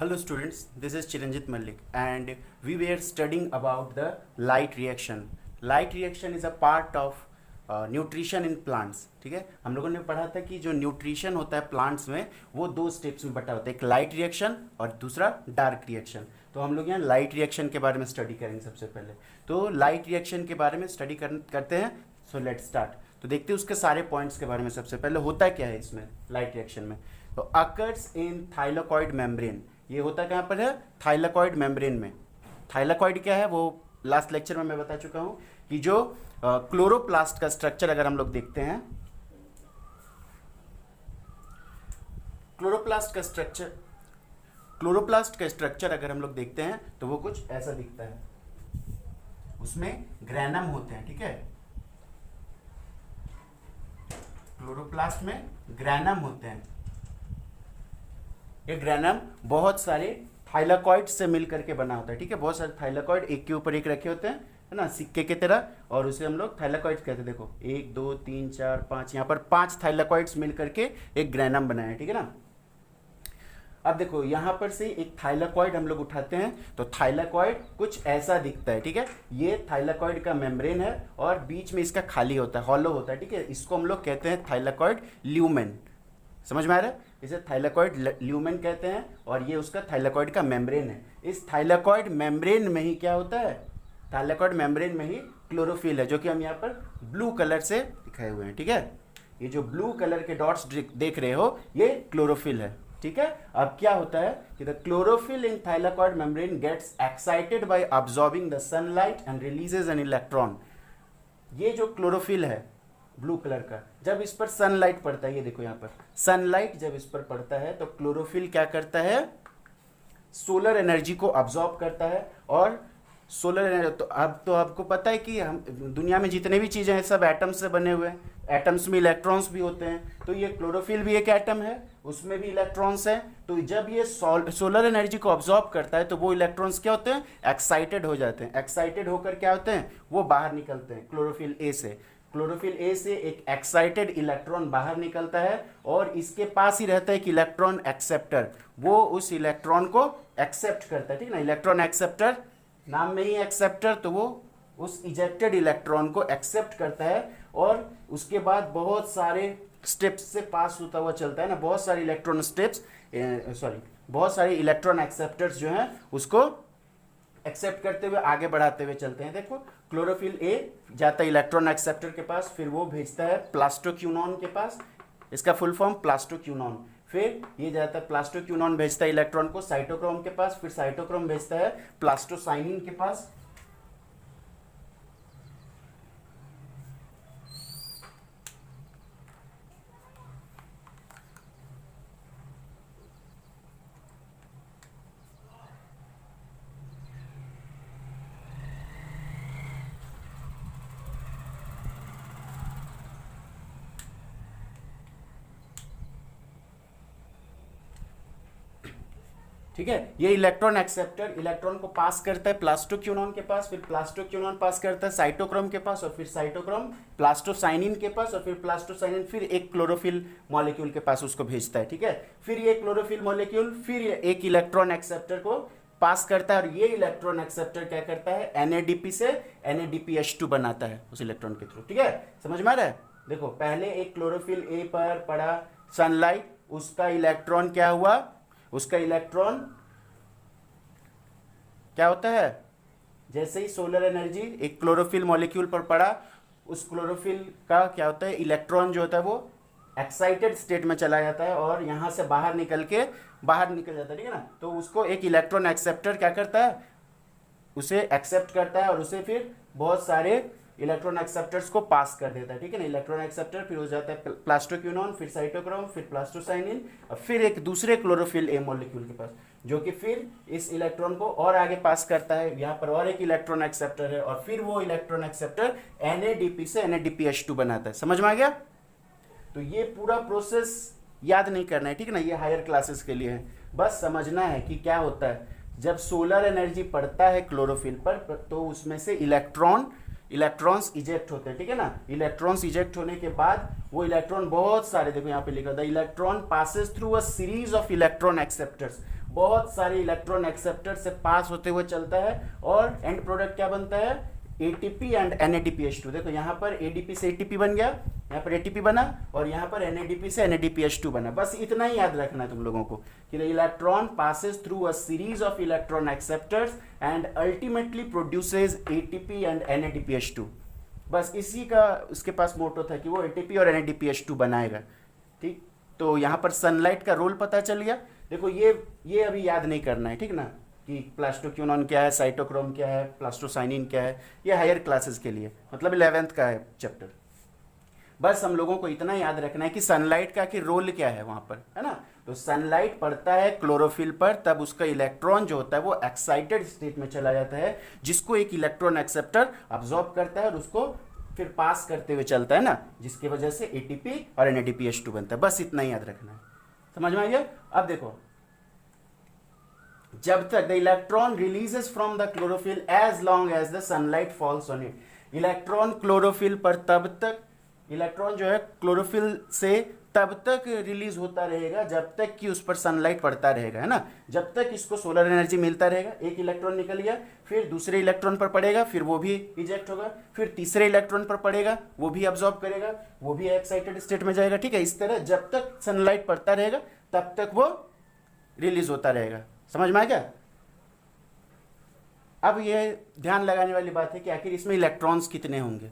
Hello students, this is Chiranjit Malik and we were studying about the light reaction. Light reaction is a part of nutrition in plants. ठीक है, हम लोगों ने पढ़ा था कि जो न्यूट्रिशन होता है प्लांट्स में वो दो स्टेप्स में बटा होता है, एक लाइट रिएक्शन और दूसरा डार्क रिएक्शन. तो हम लोग यहाँ लाइट रिएक्शन के बारे में स्टडी करेंगे सबसे पहले. तो लाइट रिएक्शन के बारे में स्टडी करते हैं. So let's start. तो देखते हैं उसके सारे पॉइंट्स के बारे में. सबसे पहले होता क्या है इसमें लाइट रिएक्शन में. तो अकर्स इन थाइलाकॉइड मेम्ब्रेन. ये होता कहाँ पर है? थाइलाकॉइड मेम्ब्रेन में. थाइलाकॉइड क्या है वो लास्ट लेक्चर में मैं बता चुका हूँ कि जो क्लोरोप्लास्ट का स्ट्रक्चर अगर हम लोग देखते हैं, क्लोरोप्लास्ट का स्ट्रक्चर अगर हम लोग देखते हैं तो वो कुछ ऐसा दिखता है. उसमें ग्रैनम होते हैं. ठीक है, क्लोरोप्लास्ट में ग्रैनम होते हैं. ये ग्रैनम बहुत सारे थाइलाकॉइड से मिलकर के बना होता है. ठीक है, बहुत सारे थाइलाकॉइड एक के ऊपर एक रखे होते हैं, है ना, सिक्के की तरह, और उसे हम लोग थाइलाकॉइड कहते हैं. देखो 1 2 3 4 5, यहाँ पर 5 थाइलाकॉइड्स मिलकर के एक ग्रैनम बनाया है. ठीक है ना. अब देखो यहाँ पर से एक थाइलाकॉइड हम लोग उठाते हैं तो थाइलाकॉइड कुछ ऐसा दिखता है. ठीक है, ये थाइलाकॉइड का मेम्ब्रेन है और बीच में इसका खाली होता है, हॉलो होता है. ठीक है, इसको हम लोग कहते हैं थाइलाकॉइड ल्यूमेन. समझ में आ रहा है? इसे थाइलाकॉइड ल्यूमेन कहते हैं और ये उसका थाइलाकॉइड का मेम्ब्रेन है. इस थाइलाकॉइड मेम्ब्रेन में ही क्या होता है? थाइलाकॉइड मेम्ब्रेन में ही क्लोरोफिल है, जो कि हम यहाँ पर ब्लू कलर से दिखाए हुए हैं. ठीक है, ये जो ब्लू कलर के डॉट्स देख रहे हो ये क्लोरोफिल है. ठीक है, अब क्या होता है कि the chlorophyll in thylakoid membrane gets excited by absorbing the sunlight and releases an electron. ये जो क्लोरोफिल है ब्लू कलर का, जब इस पर सनलाइट पड़ता है, ये देखो यहाँ पर सनलाइट जब इस पर पड़ता है तो क्लोरोफिल क्या करता है? सोलर एनर्जी को अब्सॉर्ब करता है. और सोलर एनर्जी तो आपको पता है कि हम दुनिया में जितने भी चीजें हैं सब एटम्स से बने हुए हैं. एटम्स में इलेक्ट्रॉन्स भी होते हैं. तो ये क्लोरोफिल भी एक एटम है, उसमें भी इलेक्ट्रॉन्स हैं. तो जब ये सोलर एनर्जी को अब्सॉर्ब करता है तो वो इलेक्ट्रॉन्स क्या होते हैं? एक्साइटेड हो जाते हैं. एक्साइटेड होकर क्या होते हैं? वो बाहर निकलते हैं क्लोरोफिल ए से. क्लोरोफिल ए से एक एक्साइटेड इलेक्ट्रॉन बाहर निकलता है और इसके पास ही रहता है एक इलेक्ट्रॉन एक्सेप्टर. वो उस इलेक्ट्रॉन को एक्सेप्ट करता है. ठीक है ना, इलेक्ट्रॉन एक्सेप्टर, नाम में ही एक्सेप्टर. तो वो उस इजेक्टेड इलेक्ट्रॉन को एक्सेप्ट करता है और उसके बाद बहुत सारे स्टेप्स से पास होता हुआ चलता है ना. बहुत सारे इलेक्ट्रॉन स्टेप्स बहुत सारे इलेक्ट्रॉन एक्सेप्टर्स जो हैं उसको एक्सेप्ट करते हुए आगे बढ़ाते हुए चलते हैं. देखो क्लोरोफिल ए जाता है इलेक्ट्रॉन एक्सेप्टर के पास, फिर वो भेजता है प्लास्टोक्यूनॉन के पास. इसका फुल फॉर्म प्लास्टोक्यूनॉन. फिर ये जाता है प्लास्टोक्यूनॉन भेजता है इलेक्ट्रॉन को साइटोक्रोम के पास, फिर साइटोक्रोम भेजता है प्लास्टोसाइनिन के पास. ठीक है, ये इलेक्ट्रॉन एक्सेप्टर इलेक्ट्रॉन को पास करता है प्लास्टोक्यूनॉन के पास, फिर प्लास्टोक्यूनॉन पास करता है साइटोक्रोम के पास, और फिर साइटोक्रोम प्लास्टोसाइनिन के पास, और फिर प्लास्टोसाइनिन फिर एक क्लोरोफिल मॉलिक्यूल के पास उसको भेजता है. ठीक है, फिर ये क्लोरोफिल मॉलिक्यूल फिर एक इलेक्ट्रॉन एक्सेप्टर को पास करता है और ये इलेक्ट्रॉन एक्सेप्टर क्या करता है? NADP से NADPH2 बनाता है उस इलेक्ट्रॉन के थ्रू. ठीक है, समझ में आ रहा है? देखो पहले एक क्लोरोफिल ए पर पड़ा सनलाइट, उसका इलेक्ट्रॉन क्या हुआ? उसका इलेक्ट्रॉन क्या होता है? जैसे ही सोलर एनर्जी एक क्लोरोफिल मॉलिक्यूल पर पड़ा, उस क्लोरोफिल का क्या होता है? इलेक्ट्रॉन जो होता है वो एक्साइटेड स्टेट में चला जाता है और यहां से बाहर निकल जाता है. ठीक है ना. तो उसको एक इलेक्ट्रॉन एक्सेप्टर क्या करता है? उसे एक्सेप्ट करता है और उसे फिर बहुत सारे इलेक्ट्रॉन एक्सेप्टर्स को पास कर देता है. ठीक है ना, इलेक्ट्रॉन एक्सेप्टर फिर हो जाता है प्लास्टोक्यूनॉन, फिर साइटोक्रोम, फिर प्लास्टोसाइनिन, और फिर एक दूसरे क्लोरोफिल ए मॉलिक्यूल के पास, जो कि फिर इस इलेक्ट्रॉन को और आगे पास करता है. यहाँ पर और एक इलेक्ट्रॉन एक्सेप्टर है और फिर वो इलेक्ट्रॉन एक्सेप्टर NADP से NADPH2 बनाता है. समझ में आ गया? तो ये पूरा प्रोसेस याद नहीं करना है. ठीक है ना, ये हायर क्लासेस के लिए है. बस समझना है कि क्या होता है जब सोलर एनर्जी पड़ता है क्लोरोफिल पर, तो उसमें से इलेक्ट्रॉन्स इजेक्ट होते हैं. ठीक है ना, इलेक्ट्रॉन्स इजेक्ट होने के बाद वो इलेक्ट्रॉन बहुत सारे, देखो यहाँ पे लिखा था, electron passes through a series of electron acceptors. बहुत सारे इलेक्ट्रॉन एक्सेप्टर से पास होते हुए चलता है और एंड प्रोडक्ट क्या बनता है, एटीपी एंड NADPH2। देखो यहाँ पर एडीपी से एटीपी बन गया, यहाँ पर एटीपी बना और यहाँ पर NADP से NADPH2 बना। बस इतना ही याद रखना है तुम लोगों को कि the electron passes through a series of electron acceptors and ultimately produces ATP and NADPH2। बस इसी का उसके पास मोटो था कि वो एटीपी और NADPH2 बनाएगा। ठीक, तो यहाँ पर सनलाइट का रोल पता चल गया। देखो ये अभी याद नहीं करना है, ठीक ना, कि प्लास्टोक्यूनॉन क्या है, साइटोक्रोम क्या है, प्लास्टोसाइनिन क्या है, ये हायर क्लासेस के लिए, मतलब 11th का है चैप्टर। बस हम लोगों को इतना याद रखना है कि सनलाइट का कि रोल क्या है वहाँ पर, है ना। तो सनलाइट पड़ता है क्लोरोफिल पर, तब उसका इलेक्ट्रॉन जो होता है वो एक्साइटेड स्टेट में चला जाता है, जिसको एक इलेक्ट्रॉन एक्सेप्टर अब्जॉर्ब करता है और उसको फिर पास करते हुए चलता है ना, जिसकी वजह से एटीपी और NADPH2 बनता है। बस इतना ही याद रखना है, समझ में आ गया। अब देखो, जब तक the electron releases from the chlorophyll as long as the sunlight falls on it, electron chlorophyll पर तब तक, इलेक्ट्रॉन जो है क्लोरोफिल से तब तक रिलीज होता रहेगा जब तक कि उस पर सनलाइट पड़ता रहेगा, है ना। जब तक इसको सोलर एनर्जी मिलता रहेगा, एक इलेक्ट्रॉन निकल गया, फिर दूसरे इलेक्ट्रॉन पर पड़ेगा, फिर वो भी इजेक्ट होगा, फिर तीसरे इलेक्ट्रॉन पर पड़ेगा, वो भी अब्सॉर्ब करेगा, वो भी एक्साइटेड स्टेट में जाएगा। ठीक है, इस तरह जब तक सनलाइट पड़ता रहेगा तब तक वो रिलीज होता रहेगा। समझ में आ गया। अब ये ध्यान लगाने वाली बात है कि आखिर इसमें इलेक्ट्रॉन्स कितने होंगे।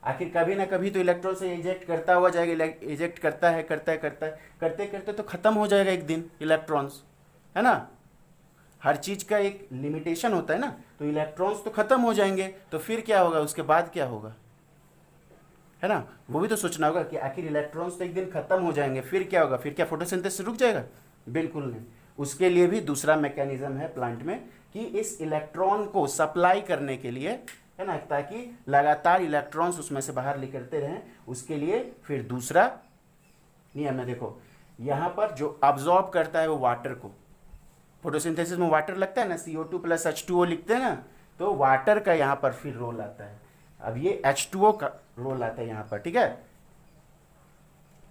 आखिर कभी ना कभी तो इलेक्ट्रॉन से इजेक्ट करता हुआ जाएगा, इजेक्ट करता है करते करते तो खत्म हो जाएगा एक दिन इलेक्ट्रॉन्स, है ना। हर चीज का एक लिमिटेशन होता है ना, तो इलेक्ट्रॉन्स तो खत्म हो जाएंगे, तो फिर क्या होगा, उसके बाद क्या होगा, है ना। वो भी तो सोचना होगा कि आखिर इलेक्ट्रॉन्स तो एक दिन खत्म हो जाएंगे, फिर क्या होगा, फिर क्या फोटोसिंथेसिस रुक जाएगा? बिल्कुल नहीं। उसके लिए भी दूसरा मैकेनिज्म है प्लांट में कि इस इलेक्ट्रॉन को सप्लाई करने के लिए, है ना, ताकि लगातार इलेक्ट्रॉन्स उसमें से बाहर निकलते रहें, उसके लिए फिर दूसरा नियम है। देखो यहाँ पर जो अब्जॉर्ब करता है वो वाटर को, फोटोसिंथेसिस में वाटर लगता है ना, CO2 + H2O लिखते हैं ना, तो वाटर का यहाँ पर फिर रोल आता है। अब ये H2O का रोल आता है यहाँ पर, ठीक है।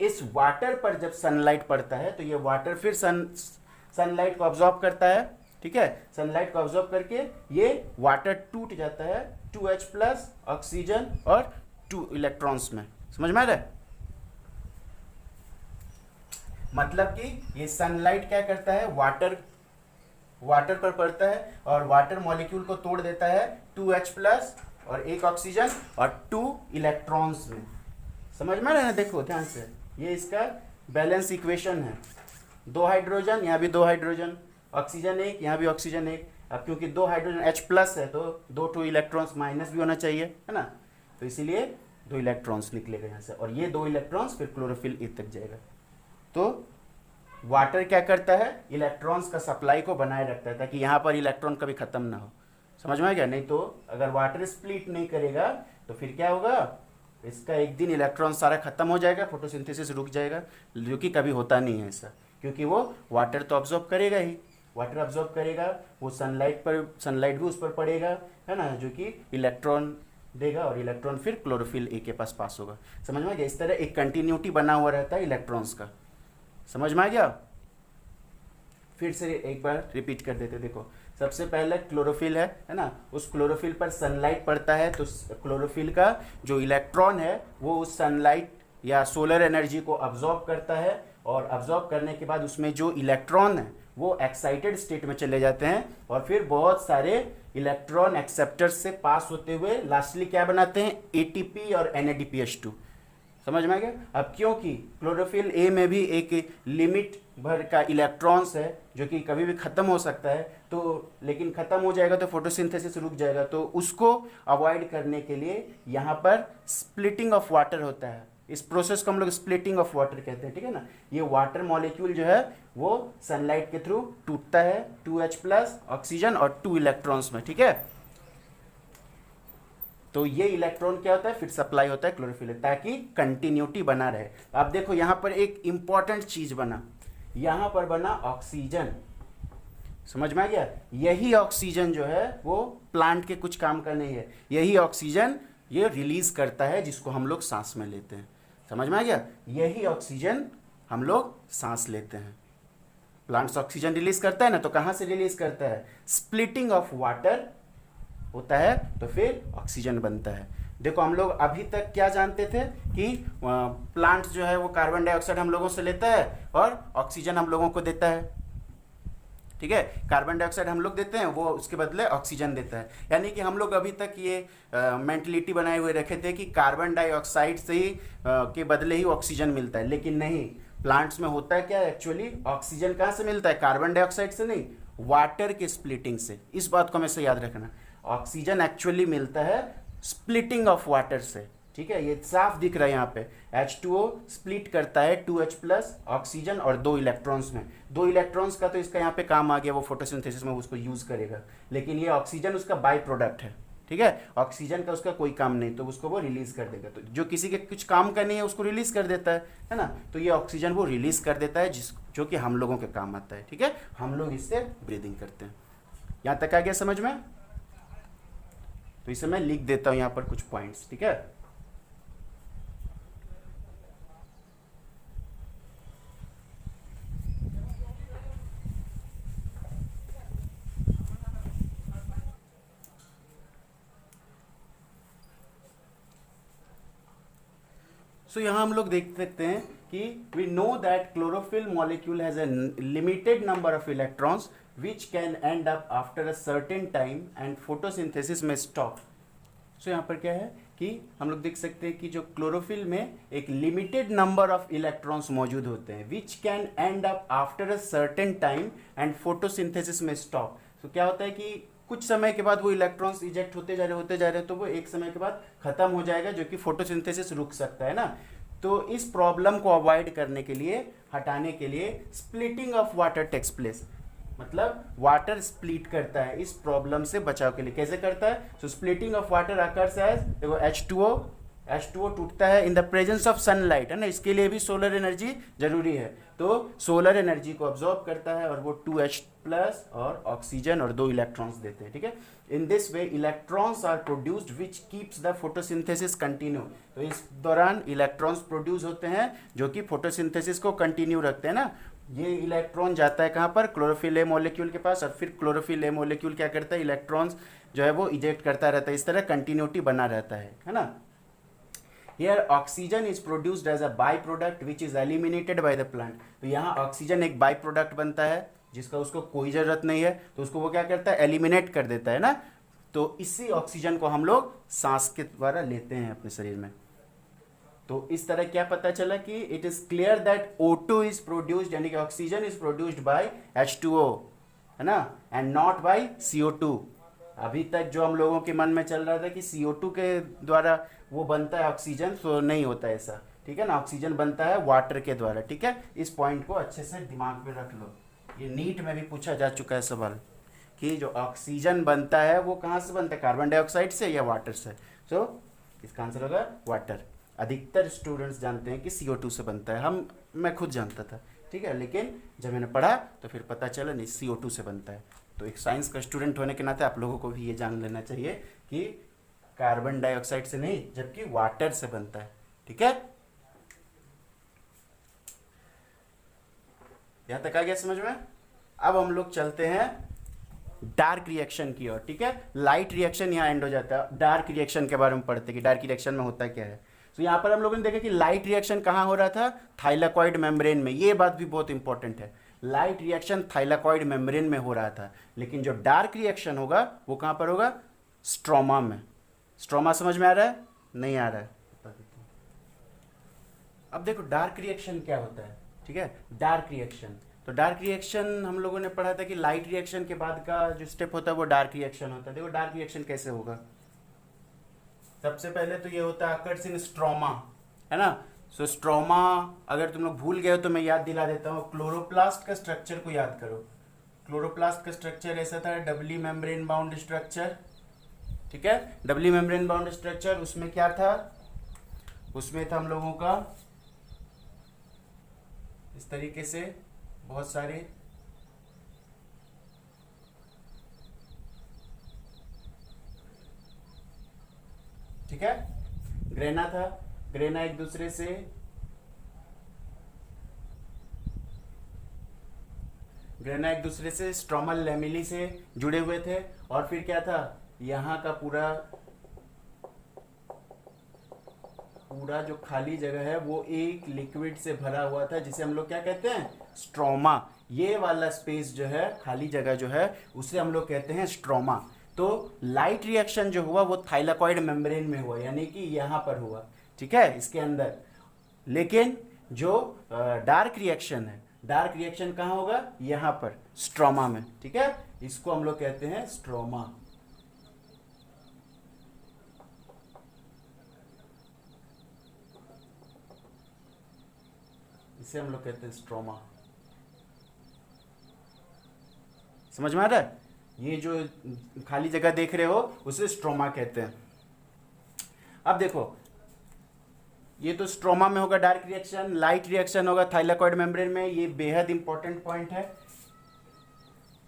इस वाटर पर जब सनलाइट पड़ता है तो ये वाटर फिर सनलाइट को अब्जॉर्ब करता है, ठीक है। सनलाइट को अब्जॉर्ब करके ये वाटर टूट जाता है 2H+ ऑक्सीजन और 2 इलेक्ट्रॉन्स में। समझ में आ रहा है? मतलब कि ये सनलाइट क्या करता है, वाटर पर पड़ता है और वाटर मॉलिक्यूल को तोड़ देता है 2H+ और 1 ऑक्सीजन और 2 इलेक्ट्रॉन्स में। समझ में आ रहा है ना? देखो ध्यान से, ये इसका बैलेंस इक्वेशन है। 2 हाइड्रोजन, यहाँ भी 2 हाइड्रोजन, ऑक्सीजन 1, यहाँ भी ऑक्सीजन 1। अब क्योंकि 2 हाइड्रोजन H+ है तो 2 इलेक्ट्रॉन्स माइनस भी होना चाहिए, है ना, तो इसीलिए 2 इलेक्ट्रॉन्स निकलेगा यहाँ से और ये 2 इलेक्ट्रॉन्स फिर क्लोरोफिल ए तक जाएगा। तो वाटर क्या करता है, इलेक्ट्रॉन्स का सप्लाई को बनाए रखता है ताकि यहाँ पर इलेक्ट्रॉन कभी खत्म ना हो। समझ में आ गया? नहीं तो अगर वाटर स्प्लिट नहीं करेगा तो फिर क्या होगा, इसका एक दिन इलेक्ट्रॉन सारा खत्म हो जाएगा, फोटोसिंथेसिस रुक जाएगा, जो कि कभी होता नहीं है ऐसा, क्योंकि वो वाटर तो ऑब्जॉर्ब करेगा ही, वाटर ऑब्जॉर्ब करेगा, वो सनलाइट भी उस पर पड़ेगा, है ना, जो कि इलेक्ट्रॉन देगा और इलेक्ट्रॉन फिर क्लोरोफिल ए के पास होगा। समझ में आ गया? इस तरह एक कंटिन्यूटी बना हुआ रहता है इलेक्ट्रॉन्स का। समझ में आ गया? फिर से एक बार रिपीट कर देते। देखो सबसे पहले क्लोरोफिल है ना, उस क्लोरोफिल पर सनलाइट पड़ता है तो क्लोरोफिल का जो इलेक्ट्रॉन है वो उस सनलाइट या सोलर एनर्जी को अब्जॉर्ब करता है और अब्जॉर्ब करने के बाद उसमें जो इलेक्ट्रॉन है वो एक्साइटेड स्टेट में चले जाते हैं और फिर बहुत सारे इलेक्ट्रॉन एक्सेप्टर्स से पास होते हुए लास्टली क्या बनाते हैं, एटीपी और NADPH2। समझ में आ गया? अब क्योंकि क्लोरोफिल ए में भी एक लिमिट भर का इलेक्ट्रॉन्स है जो कि कभी भी खत्म हो सकता है, तो लेकिन खत्म हो जाएगा तो फोटोसिंथेसिस रुक जाएगा, तो उसको अवॉइड करने के लिए यहाँ पर स्प्लिटिंग ऑफ वाटर होता है। इस प्रोसेस को हम लोग स्प्लिटिंग ऑफ वाटर कहते हैं, ठीक है ना। ये वाटर मॉलिक्यूल जो है वो सनलाइट के थ्रू टूटता है 2H+ ऑक्सीजन और 2 इलेक्ट्रॉन्स में, ठीक है। तो ये इलेक्ट्रॉन क्या होता है, फिर सप्लाई होता है क्लोरोफिल ताकि कंटिन्यूटी बना रहे। अब देखो यहाँ पर एक इंपॉर्टेंट चीज बना, यहाँ पर बना ऑक्सीजन। समझ में आ गया? यही ऑक्सीजन जो है वो प्लांट के कुछ काम का नहीं है, यही ऑक्सीजन ये रिलीज करता है जिसको हम लोग सांस में लेते हैं। समझ में आ गया? यही ऑक्सीजन हम लोग सांस लेते हैं। प्लांट्स ऑक्सीजन रिलीज करता है ना, तो कहाँ से रिलीज करता है? स्प्लिटिंग ऑफ वाटर होता है तो फिर ऑक्सीजन बनता है। देखो हम लोग अभी तक क्या जानते थे कि प्लांट जो है वो कार्बन डाइऑक्साइड हम लोगों से लेता है और ऑक्सीजन हम लोगों को देता है, ठीक है। कार्बन डाइऑक्साइड हम लोग देते हैं, वो उसके बदले ऑक्सीजन देता है। यानी कि हम लोग अभी तक ये मेंटलिटी बनाए हुए रखे थे कि कार्बन डाइऑक्साइड से ही के बदले ही ऑक्सीजन मिलता है, लेकिन नहीं, प्लांट्स में होता है क्या एक्चुअली, ऑक्सीजन कहाँ से मिलता है? कार्बन डाइऑक्साइड से नहीं, वाटर के स्प्लिटिंग से। इस बात को हमेशा याद रखना, ऑक्सीजन एक्चुअली मिलता है स्प्लिटिंग ऑफ वाटर से, ठीक है। ये साफ दिख रहा है यहाँ पे, H2O स्प्लिट करता है 2H प्लस ऑक्सीजन और 2 इलेक्ट्रॉन्स में। 2 इलेक्ट्रॉन्स का तो इसका यहाँ पे काम आ गया, वो फोटोसिंथेसिस में उसको यूज करेगा, लेकिन ये ऑक्सीजन उसका बाई प्रोडक्ट है, ठीक है। ऑक्सीजन का उसका कोई काम नहीं, तो उसको वो रिलीज कर देगा। तो जो किसी के कुछ काम का नहीं है उसको रिलीज कर देता है ना। तो ये ऑक्सीजन वो रिलीज कर देता है जो कि हम लोगों के काम आता है, ठीक है। हम लोग इससे ब्रीदिंग करते हैं। यहाँ तक आ गया समझ में? तो इसे मैं लिख देता हूँ यहाँ पर कुछ पॉइंट्स, ठीक है। सो यहाँ हम लोग देख सकते हैं कि we know that chlorophyll molecule has a limited number of electrons which can end up after a certain time and photosynthesis में स्टॉप। सो यहाँ पर क्या है कि हम लोग देख सकते हैं कि जो क्लोरोफिल में एक लिमिटेड नंबर ऑफ इलेक्ट्रॉन्स मौजूद होते हैं विच can end up after a certain time and photosynthesis में स्टॉप। तो क्या होता है कि कुछ समय के बाद वो इलेक्ट्रॉन्स इजेक्ट होते जा रहे तो वो एक समय के बाद खत्म हो जाएगा, जो कि फोटोसिंथेसिस रुक सकता है ना। तो इस प्रॉब्लम को अवॉइड करने के लिए, हटाने के लिए, splitting of water takes place, मतलब वाटर स्प्लिट करता है। इस प्रॉब्लम से बचाव के लिए कैसे करता है? So splitting of water occurs as, देखो H2O टूटता है in the presence of sunlight, है ना। इसके लिए भी सोलर एनर्जी जरूरी है, तो सोलर एनर्जी को ऑब्जॉर्ब करता है और वो 2H प्लस और ऑक्सीजन और 2 इलेक्ट्रॉन्स देते हैं, ठीक है। In this way electrons are produced which keeps the photosynthesis continue. तो इस दौरान इलेक्ट्रॉन्स प्रोड्यूस होते हैं जो कि फोटोसिंथेसिस को कंटिन्यू रखते हैं ना। ये इलेक्ट्रॉन जाता है कहाँ पर? क्लोरोफिल ए मॉलिक्यूल के पास, और फिर क्लोरोफिल ए मॉलिक्यूल क्या करता है? इलेक्ट्रॉन्स जो है वो इजेक्ट करता रहता है। इस तरह कंटिन्यूटी बना रहता है ना। Here oxygen is produced as a byproduct which is eliminated by the plant। तो यहाँ ऑक्सीजन एक बाई प्रोडक्ट बनता है जिसका उसको कोई ज़रूरत नहीं है, तो उसको वो क्या करता है? एलिमिनेट कर देता है ना। तो इसी ऑक्सीजन को हम लोग सांस के द्वारा लेते हैं अपने शरीर में। तो इस तरह क्या पता चला कि it is clear that O2 is produced, यानी कि oxygen is produced by H2O, है ना, एंड नॉट बाय CO2। अभी तक जो हम लोगों के मन में चल रहा था कि CO2 के द्वारा वो बनता है ऑक्सीजन, तो नहीं होता ऐसा, ठीक है ना। ऑक्सीजन बनता है वाटर के द्वारा, ठीक है। इस पॉइंट को अच्छे से दिमाग में रख लो। ये नीट में भी पूछा जा चुका है सवाल कि जो ऑक्सीजन बनता है वो कहाँ से बनता है? कार्बन डाइऑक्साइड से या वाटर से? सो इसका आंसर होगा वाटर। अधिकतर स्टूडेंट्स जानते हैं कि CO2 से बनता है, मैं खुद जानता था, ठीक है, लेकिन जब मैंने पढ़ा तो फिर पता चला नहीं, CO2 से बनता है। तो एक साइंस का स्टूडेंट होने के नाते आप लोगों को भी ये जान लेना चाहिए कि कार्बन डाइऑक्साइड से नहीं, जबकि वाटर से बनता है, ठीक है। यहां तक आ गया समझ में? अब हम लोग चलते हैं डार्क रिएक्शन की ओर, ठीक है। लाइट रिएक्शन यहाँ एंड हो जाता है, डार्क रिएक्शन के बारे में पढ़ते हैं कि डार्क रिएक्शन में होता क्या है। तो यहाँ पर हम लोगों ने देखा कि लाइट रिएक्शन कहाँ हो रहा था? थाइलाकॉइड मेम्ब्रेन में। ये बात भी बहुत इंपॉर्टेंट है, लाइट रिएक्शन थाइलाकॉइड मेम्ब्रेन में हो रहा था, लेकिन जो डार्क रिएक्शन होगा वो कहाँ पर होगा? स्ट्रोमा में। स्ट्रोमा समझ में आ रहा है? नहीं आ रहा है? बता देता हूँ। अब देखो डार्क रिएक्शन क्या होता है, ठीक है। डार्क रिएक्शन, तो डार्क रिएक्शन हम लोगों ने पढ़ा था कि लाइट रिएक्शन के बाद का जो स्टेप होता है वो डार्क रिएक्शन होता है। देखो डार्क रिएक्शन कैसे होगा? सबसे पहले तो ये होता है अकर्स इन स्ट्रोमा, है ना। सो स्ट्रोमा अगर तुम लोग भूल गए हो तो मैं याद दिला देता हूँ। क्लोरोप्लास्ट का स्ट्रक्चर को याद करो। क्लोरोप्लास्ट का स्ट्रक्चर ऐसा था, डबली मेम्ब्रेन बाउंड स्ट्रक्चर, ठीक है। डबली मेम्ब्रेन बाउंड स्ट्रक्चर, उसमें क्या था? उसमें था हम लोगों का इस तरीके से बहुत सारे, ठीक है, ग्रेना था। ग्रेना एक दूसरे से ग्रेना एक दूसरे से स्ट्रोमल लैमेली से जुड़े हुए थे, और फिर क्या था, यहाँ का पूरा पूरा जो खाली जगह है वो एक लिक्विड से भरा हुआ था, जिसे हम लोग क्या कहते हैं, स्ट्रोमा। ये वाला स्पेस जो है, खाली जगह जो है, उसे हम लोग कहते हैं स्ट्रोमा। तो लाइट रिएक्शन जो हुआ वो थाइलाकॉइड मेम्ब्रेन में हुआ, यानी कि यहाँ पर हुआ, ठीक है, इसके अंदर। लेकिन जो डार्क रिएक्शन है, डार्क रिएक्शन कहाँ होगा, यहाँ पर स्ट्रोमा में, ठीक है, इसको हम लोग कहते हैं स्ट्रोमा। इसे हम लोग कहते हैं स्ट्रोमा। समझ में आ रहा है, ये जो खाली जगह देख रहे हो उसे स्ट्रोमा कहते हैं। अब देखो, ये तो स्ट्रोमा में होगा डार्क रिएक्शन, लाइट रिएक्शन होगा थाइलाकॉइड मेम्ब्रेन में। ये बेहद इंपॉर्टेंट पॉइंट है,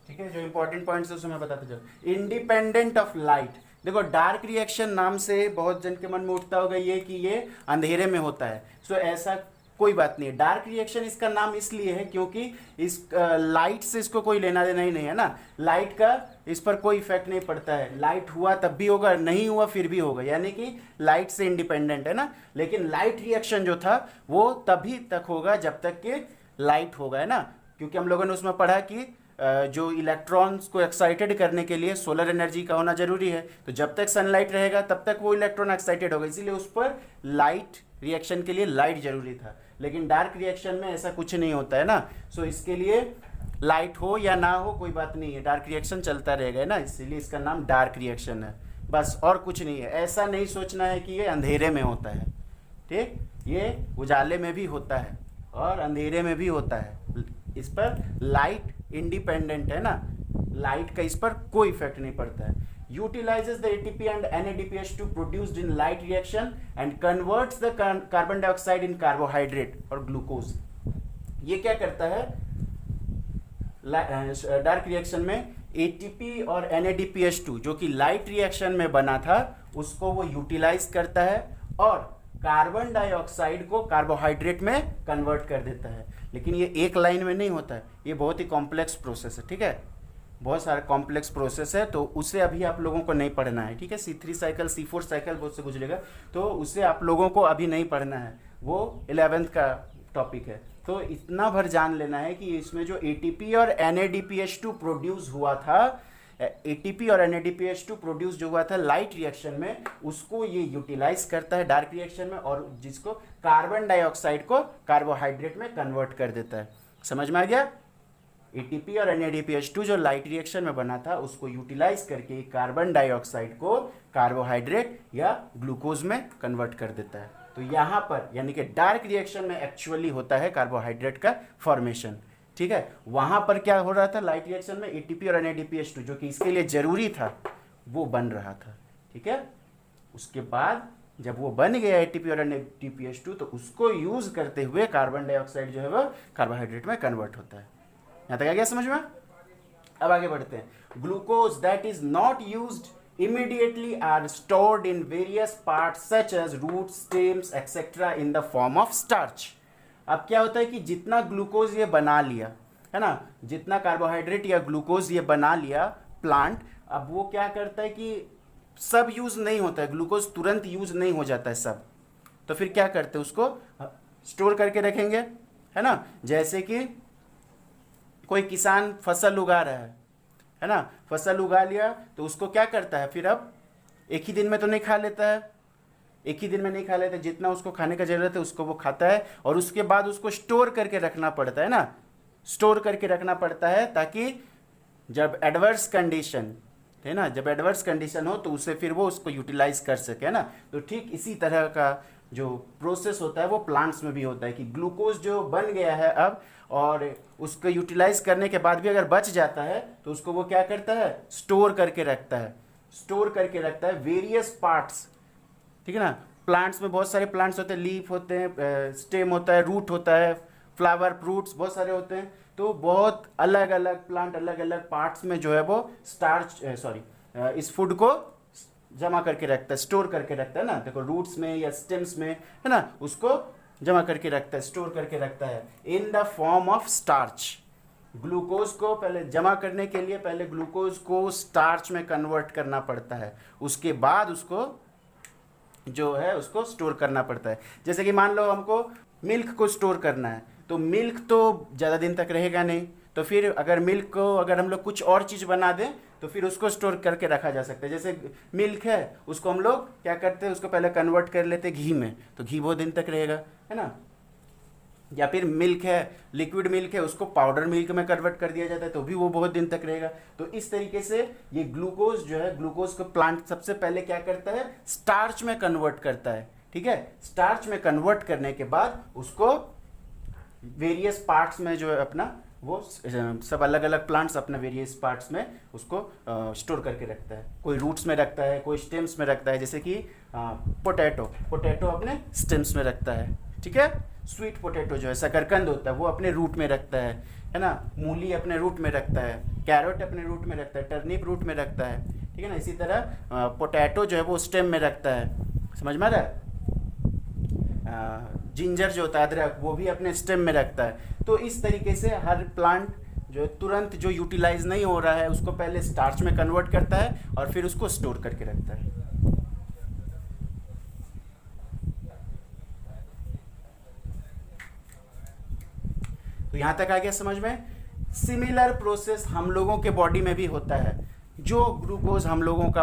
ठीक है, जो इंपॉर्टेंट पॉइंट है उसे मैं बताते चलो। इंडिपेंडेंट ऑफ लाइट, देखो डार्क रिएक्शन नाम से बहुत जन के मन में उठता होगा ये कि ये अंधेरे में होता है। सो ऐसा कोई बात नहीं है। डार्क रिएक्शन इसका नाम इसलिए है क्योंकि इस लाइट से इसको कोई लेना देना ही नहीं है ना, लाइट का इस पर कोई इफेक्ट नहीं पड़ता है। लाइट हुआ तब भी होगा, नहीं हुआ फिर भी होगा, यानी कि लाइट से इंडिपेंडेंट है ना। लेकिन लाइट रिएक्शन जो था वो तभी तक होगा जब तक कि लाइट होगा, है ना, क्योंकि हम लोगों ने उसमें पढ़ा कि जो इलेक्ट्रॉन्स को एक्साइटेड करने के लिए सोलर एनर्जी का होना जरूरी है। तो जब तक सनलाइट रहेगा तब तक वो इलेक्ट्रॉन एक्साइटेड होगा, इसीलिए उस पर लाइट रिएक्शन के लिए लाइट जरूरी था। लेकिन डार्क रिएक्शन में ऐसा कुछ नहीं होता है ना। सो इसके लिए लाइट हो या ना हो कोई बात नहीं है, डार्क रिएक्शन चलता रहेगा, है ना, इसीलिए इसका नाम डार्क रिएक्शन है, बस, और कुछ नहीं है। ऐसा नहीं सोचना है कि ये अंधेरे में होता है, ठीक, ये उजाले में भी होता है और अंधेरे में भी होता है। इस पर लाइट इंडिपेंडेंट है ना, लाइट का इस पर कोई इफेक्ट नहीं पड़ता है। Utilizes the ATP and NADPH2 produced in light reaction and converts the carbon dioxide in carbohydrate और ग्लूकोज। ये क्या करता है, डार्क रिएक्शन में ATP और NADPH2 जो कि लाइट रिएक्शन में बना था उसको वो यूटिलाइज करता है और कार्बन डाइऑक्साइड को कार्बोहाइड्रेट में कन्वर्ट कर देता है। लेकिन ये एक लाइन में नहीं होता है, ये बहुत ही कॉम्प्लेक्स प्रोसेस है, ठीक है, बहुत सारा कॉम्प्लेक्स प्रोसेस है, तो उसे अभी आप लोगों को नहीं पढ़ना है, ठीक है। C3 साइकिल, C4 साइकिल बहुत से गुजरेगा, तो उसे आप लोगों को अभी नहीं पढ़ना है, वो 11th का टॉपिक है। तो इतना भर जान लेना है कि इसमें जो ATP और NADPH2 प्रोड्यूस हुआ था, ATP और NADPH2 प्रोड्यूस जो हुआ था लाइट रिएक्शन में, उसको ये यूटिलाइज करता है डार्क रिएक्शन में, और जिसको कार्बन डाइऑक्साइड को कार्बोहाइड्रेट में कन्वर्ट कर देता है। समझ में आ गया। ATP और NADPH2 जो लाइट रिएक्शन में बना था उसको यूटिलाइज करके कार्बन डाइऑक्साइड को कार्बोहाइड्रेट या ग्लूकोज में कन्वर्ट कर देता है। तो यहाँ पर यानी कि डार्क रिएक्शन में एक्चुअली होता है कार्बोहाइड्रेट का फॉर्मेशन, ठीक है। वहां पर क्या हो रहा था, लाइट रिएक्शन में ATP और NADPH2 जो कि इसके लिए जरूरी था वो बन रहा था, ठीक है। उसके बाद जब वो बन गया ATP और NADPH2 तो उसको यूज करते हुए कार्बन डाइऑक्साइड जो है वो कार्बोहाइड्रेट में कन्वर्ट होता है। यहाँ तक आ गया समझ में। अब आगे बढ़ते हैं। Glucose that is not used immediately are stored in various parts such as root, stems etcetera in the form of starch. अब क्या होता है कि जितना ग्लूकोज ये बना लिया है ना, जितना कार्बोहाइड्रेट या ग्लूकोज ये बना लिया प्लांट, अब वो क्या करता है कि सब यूज नहीं होता है, ग्लूकोज तुरंत यूज नहीं हो जाता है सब, तो फिर क्या करते हैं उसको स्टोर करके रखेंगे, है ना। जैसे कि कोई किसान फसल उगा रहा है ना, फसल उगा लिया तो उसको क्या करता है, फिर अब एक ही दिन में तो नहीं खा लेता है, एक ही दिन में नहीं खा लेता, जितना उसको खाने का जरूरत है उसको वो खाता है, और उसके बाद उसको स्टोर करके रखना पड़ता है ना, स्टोर करके रखना पड़ता है ताकि जब एडवर्स कंडीशन है ना, जब एडवर्स कंडीशन हो तो उसे फिर वो उसको यूटिलाइज कर सके, है ना। तो ठीक इसी तरह का जो प्रोसेस होता है वो प्लांट्स में भी होता है कि ग्लूकोज जो बन गया है अब, और उसको यूटिलाइज करने के बाद भी अगर बच जाता है तो उसको वो क्या करता है, स्टोर करके रखता है, स्टोर करके रखता है वेरियस पार्ट्स, ठीक है ना। प्लांट्स में बहुत सारे प्लांट्स होते हैं, लीफ होते हैं, स्टेम होता है, रूट होता है, फ्लावर, फ्रूट्स बहुत सारे होते हैं। तो बहुत अलग अलग प्लांट अलग अलग पार्ट्स में जो है वो स्टार्च इस फूड को जमा करके रखता है, स्टोर करके रखता है ना। देखो रूट्स में या स्टेम्स में, है ना, उसको जमा करके रखता है, स्टोर करके रखता है in the form of starch, glucose को पहले जमा करने के लिए पहले ग्लूकोज को स्टार्च में कन्वर्ट करना पड़ता है, उसके बाद उसको जो है उसको स्टोर करना पड़ता है। जैसे कि मान लो हमको मिल्क को स्टोर करना है, तो मिल्क तो ज़्यादा दिन तक रहेगा नहीं, तो फिर अगर मिल्क को अगर हम लोग कुछ और चीज़ बना दें तो फिर उसको स्टोर करके रखा जा सकता है। जैसे मिल्क है, उसको हम लोग क्या करते हैं, उसको पहले कन्वर्ट कर लेते हैं घी में, तो घी बहुत दिन तक रहेगा, है ना। या फिर मिल्क है, लिक्विड मिल्क है, उसको पाउडर मिल्क में कन्वर्ट कर दिया जाता है, तो भी वो बहुत दिन तक रहेगा। तो इस तरीके से ये ग्लूकोज जो है, ग्लूकोज को प्लांट सबसे पहले क्या करता है, स्टार्च में कन्वर्ट करता है, ठीक है। स्टार्च में कन्वर्ट करने के बाद उसको वेरियस पार्ट्स में जो है अपना वो सब अलग अलग प्लांट्स अपने वेरियस पार्ट्स में उसको स्टोर करके रखता है। कोई रूट्स में रखता है, कोई स्टेम्स में रखता है, जैसे कि पोटैटो अपने स्टेम्स में रखता है, ठीक है। स्वीट पोटैटो जो है, शकरकंद होता है, वो अपने रूट में रखता है ना। मूली अपने रूट में रखता है, कैरेट अपने रूट में रखता है, टर्निप रूट में रखता है, ठीक है ना। इसी तरह पोटैटो जो है वो स्टेम में रखता है, समझ में आ रहा है। जिंजर जो होता है, अदरक, वो भी अपने स्टेम में रखता है। तो इस तरीके से हर प्लांट जो तुरंत जो यूटिलाइज नहीं हो रहा है उसको पहले स्टार्च में कन्वर्ट करता है और फिर उसको स्टोर करके रखता है। तो यहां तक आ गया समझ में। सिमिलर प्रोसेस हम लोगों के बॉडी में भी होता है। जो ग्लूकोज हम लोगों के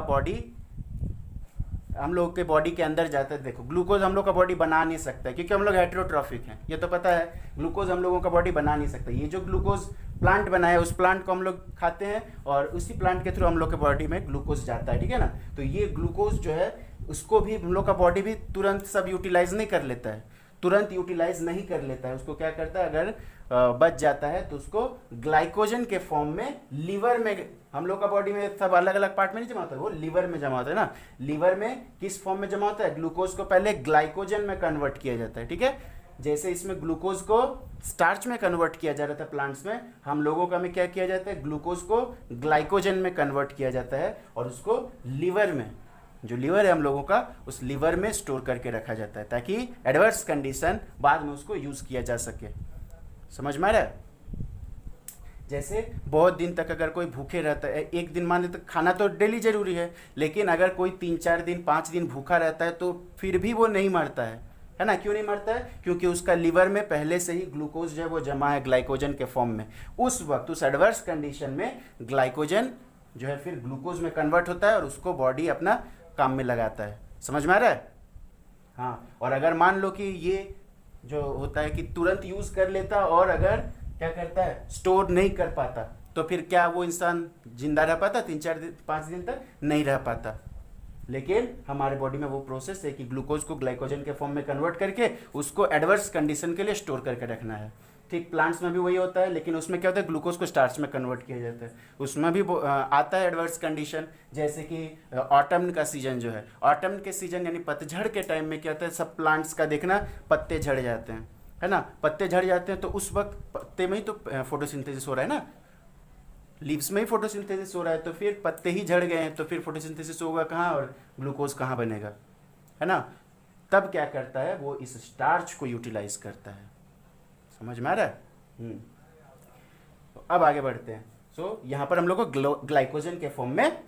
बॉडी के अंदर जाता है, देखो ग्लूकोज हम लोग का बॉडी बना नहीं सकता है क्योंकि हम लोग हेटेरोट्रॉफिक हैं, ये तो पता है। ग्लूकोज हम लोगों का बॉडी बना नहीं सकता। ये जो ग्लूकोज प्लांट बनाया उस प्लांट को हम लोग खाते हैं और उसी प्लांट के थ्रू हम लोग के बॉडी में ग्लूकोज जाता है, ठीक है ना। तो ये ग्लूकोज जो है उसको भी हम लोग का बॉडी भी तुरंत सब यूटिलाइज नहीं कर लेता है, तुरंत यूटिलाइज नहीं कर लेता है। उसको क्या करता है, अगर बच जाता है तो उसको ग्लाइकोजन के फॉर्म में लीवर में, हम लोग का बॉडी में सब अलग अलग पार्ट में नहीं जमा होता है, वो लीवर में जमा होता है ना। लीवर में किस फॉर्म में जमा होता है, ग्लूकोज को पहले ग्लाइकोजन में कन्वर्ट किया जाता है, ठीक है। जैसे इसमें ग्लूकोज को स्टार्च में कन्वर्ट किया जा रहा था प्लांट्स में, हम लोगों का में क्या किया जाता है, ग्लूकोज को ग्लाइकोजन में कन्वर्ट किया जाता है और उसको लीवर में, जो लीवर है हम लोगों का, उस लीवर में स्टोर करके रखा जाता है ताकि एडवर्स कंडीशन बाद में उसको यूज किया जा सके। समझ में आ रहा है। जैसे बहुत दिन तक अगर कोई भूखे रहता है, एक दिन मान लेते, खाना तो डेली जरूरी है, लेकिन अगर कोई 3-4 दिन 5 दिन भूखा रहता है तो फिर भी वो नहीं मरता है ना। क्यों नहीं मरता है, क्योंकि उसका लीवर में पहले से ही ग्लूकोज जो है वो जमा है ग्लाइकोजन के फॉर्म में। उस वक्त उस एडवर्स कंडीशन में ग्लाइकोजन जो है फिर ग्लूकोज में कन्वर्ट होता है और उसको बॉडी अपना काम में लगाता है। समझ में आ रहा है। हाँ, और अगर मान लो कि ये जो होता है कि तुरंत यूज कर लेता और अगर क्या करता है, स्टोर नहीं कर पाता, तो फिर क्या वो इंसान जिंदा रह पाता, 3-4 दिन 5 दिन तक नहीं रह पाता। लेकिन हमारे बॉडी में वो प्रोसेस है कि ग्लूकोज को ग्लाइकोजन के फॉर्म में कन्वर्ट करके उसको एडवर्स कंडीशन के लिए स्टोर करके रखना है। ठीक प्लांट्स में भी वही होता है, लेकिन उसमें क्या होता है, ग्लूकोज को स्टार्च में कन्वर्ट किया जाता है। उसमें भी आता है एडवर्स कंडीशन, जैसे कि ऑटम का सीजन जो है, ऑटम के सीजन यानी पतझड़ के टाइम में क्या होता है, सब प्लांट्स का देखना पत्ते झड़ जाते हैं, है ना। पत्ते झड़ जाते हैं तो उस वक्त पत्ते में ही तो फोटोसिंथेसिस हो रहा है ना, लीव्स में ही फोटोसिंथेसिस हो रहा है, तो फिर पत्ते ही झड़ गए हैं तो फिर फोटोसिंथेसिस होगा कहाँ और ग्लूकोज कहाँ बनेगा, है ना। तब क्या करता है, वो इस स्टार्च को यूटिलाइज करता है। समझ में आ रहा है। तो अब आगे बढ़ते हैं। सो यहाँ पर हम लोग को ग्लाइकोजन के फॉर्म में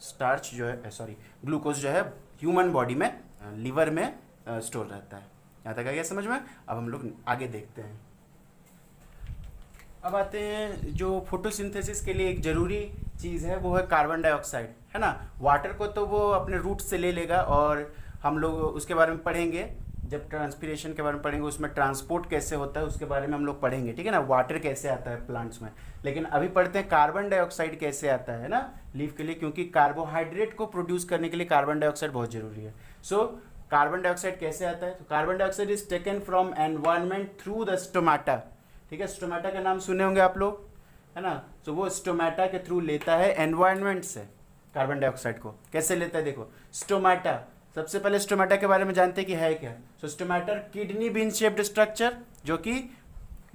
स्टार्च जो है, सॉरी ग्लूकोज जो है ह्यूमन बॉडी में लीवर में स्टोर रहता है। यहाँ तक आ गया समझ में। अब हम लोग आगे देखते हैं। अब आते हैं जो फोटोसिंथेसिस के लिए एक ज़रूरी चीज़ है, वो है कार्बन डाइऑक्साइड, है ना। वाटर को तो वो अपने रूट से ले लेगा और हम लोग उसके बारे में पढ़ेंगे जब ट्रांसपीरेशन के बारे में पढ़ेंगे, उसमें ट्रांसपोर्ट कैसे होता है उसके बारे में हम लोग पढ़ेंगे, ठीक है ना। वाटर कैसे आता है प्लांट्स में, लेकिन अभी पढ़ते हैं कार्बन डाइऑक्साइड कैसे आता है ना लीफ के लिए, क्योंकि कार्बोहाइड्रेट को प्रोड्यूस करने के लिए कार्बन डाइऑक्साइड बहुत जरूरी है। सो कार्बन डाइऑक्साइड कैसे आता है, तो carbon dioxide is taken from environment through the stomata, ठीक है। स्टोमाटा का नाम सुने होंगे आप लोग, है ना। तो वो स्टोमाटा के थ्रू लेता है एनवायरमेंट से कार्बन डाइऑक्साइड को। कैसे लेता है, देखो स्टोमाटा, सबसे पहले स्टोमाटा के बारे में जानते हैं कि है क्या। So stomata kidney bean shaped structure जो कि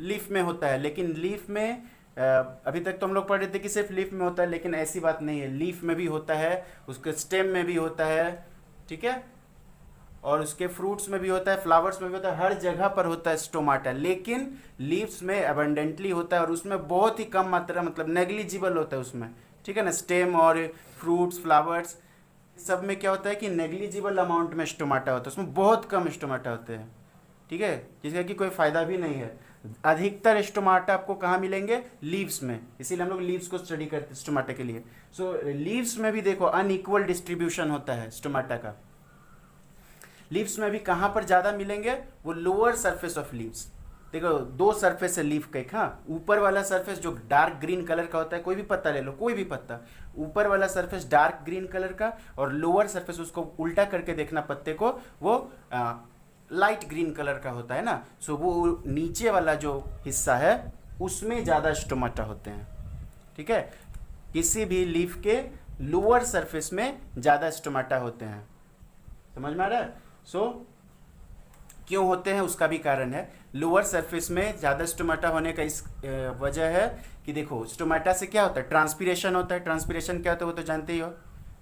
लीफ में होता है, लेकिन लीफ में अभी तक तो हम लोग पढ़ रहे थे कि सिर्फ लीफ में होता है, लेकिन ऐसी बात नहीं है, लीफ में भी होता है, उसके स्टेम में भी होता है, ठीक है। और उसके फ्रूट्स में भी होता है, फ्लावर्स में भी होता है, हर जगह पर होता है स्टोमाटा, लेकिन लीव्स में अबंडेंटली होता है और उसमें बहुत ही कम मात्रा, मतलब नेग्लिजिबल होता है उसमें, ठीक है ना। स्टेम और फ्रूट्स, फ्लावर्स सब में क्या होता है कि नेग्लिजिबल अमाउंट में स्टोमाटा होता है, उसमें बहुत कम स्टोमाटा होते हैं, ठीक है, जिसका कि कोई फायदा भी नहीं है। अधिकतर स्टोमाटा आपको कहाँ मिलेंगे? लीव्स में, इसीलिए हम लोग लीव्स को स्टडी करते हैं स्टोमाटा के लिए। सो लीव्स में भी देखो अनइक्वल डिस्ट्रीब्यूशन होता है स्टोमाटा का। लीव्स में भी कहाँ पर ज़्यादा मिलेंगे? वो लोअर सरफेस ऑफ लीव्स। देखो दो सरफेस है लीफ का, एक हाँ ऊपर वाला सरफेस जो डार्क ग्रीन कलर का होता है, कोई भी पत्ता ले लो, कोई भी पत्ता, ऊपर वाला सरफेस डार्क ग्रीन कलर का और लोअर सरफेस, उसको उल्टा करके देखना पत्ते को, वो लाइट ग्रीन कलर का होता है ना। सो वो नीचे वाला जो हिस्सा है उसमें ज़्यादा स्टोमाटा होते हैं, ठीक है। किसी भी लीफ के लोअर सरफेस में ज़्यादा स्टोमाटा होते हैं, समझ में आ रहा है? सो क्यों होते हैं उसका भी कारण है। लोअर सरफेस में ज़्यादा स्टोमाटा होने का इस वजह है कि देखो स्टोमाटा से क्या होता है? ट्रांसपीरेशन होता है। ट्रांसपीरेशन क्या होता है वो तो जानते ही हो,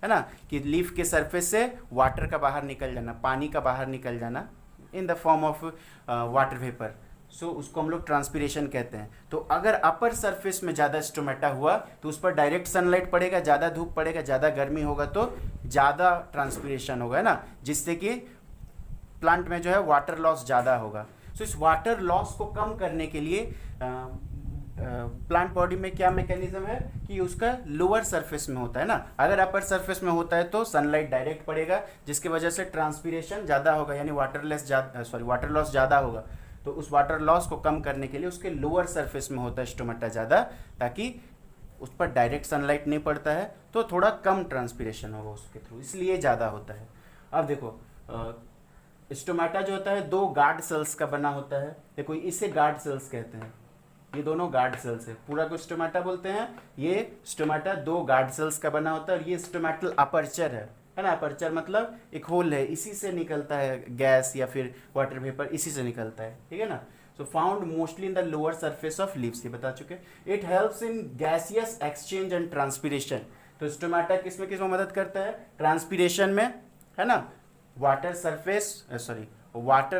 है ना, कि लीफ के सरफेस से वाटर का बाहर निकल जाना, पानी का बाहर निकल जाना in the form of water vapour. So उसको हम लोग ट्रांसपीरेशन कहते हैं। तो अगर अपर सरफेस में ज़्यादा स्टोमाटा हुआ तो उस पर डायरेक्ट सनलाइट पड़ेगा, ज़्यादा धूप पड़ेगा, ज़्यादा गर्मी होगा तो ज़्यादा ट्रांसपीरेशन होगा, है ना, जिससे कि प्लांट में जो है वाटर लॉस ज़्यादा होगा। सो इस वाटर लॉस को कम करने के लिए प्लांट बॉडी में क्या मैकेनिज्म है कि उसका लोअर सरफेस में होता है ना। अगर अपर सरफेस में होता है तो सनलाइट डायरेक्ट पड़ेगा, जिसकी वजह से ट्रांसपीरेशन ज़्यादा होगा, यानी वाटर लॉस ज़्यादा होगा। तो उस वाटर लॉस को कम करने के लिए उसके लोअर सरफेस में होता है स्टोमाटा ज़्यादा, ताकि उस पर डायरेक्ट सनलाइट नहीं पड़ता है तो थोड़ा कम ट्रांसपीरेशन होगा उसके थ्रू, इसलिए ज़्यादा होता है। अब देखो स्टोमाटा जो होता है दो गार्ड सेल्स का बना होता है। देखो इसे गार्ड सेल्स कहते हैं, ये दोनों गार्ड सेल्स है, पूरा को स्टोमाटा बोलते हैं। ये स्टोमाटा दो गार्ड सेल्स का बना होता है और ये स्टोमेटल अपर्चर है ना। अपर्चर मतलब एक होल है, इसी से निकलता है गैस या फिर वाटर वेपर, इसी से निकलता है, ठीक है ना। So found mostly in the lower surface of leaves, ये बता चुके। It helps in gaseous exchange and transpiration. तो स्टोमाटा किसमें किसमें मदद करता है? ट्रांसपीरेशन में, है ना, water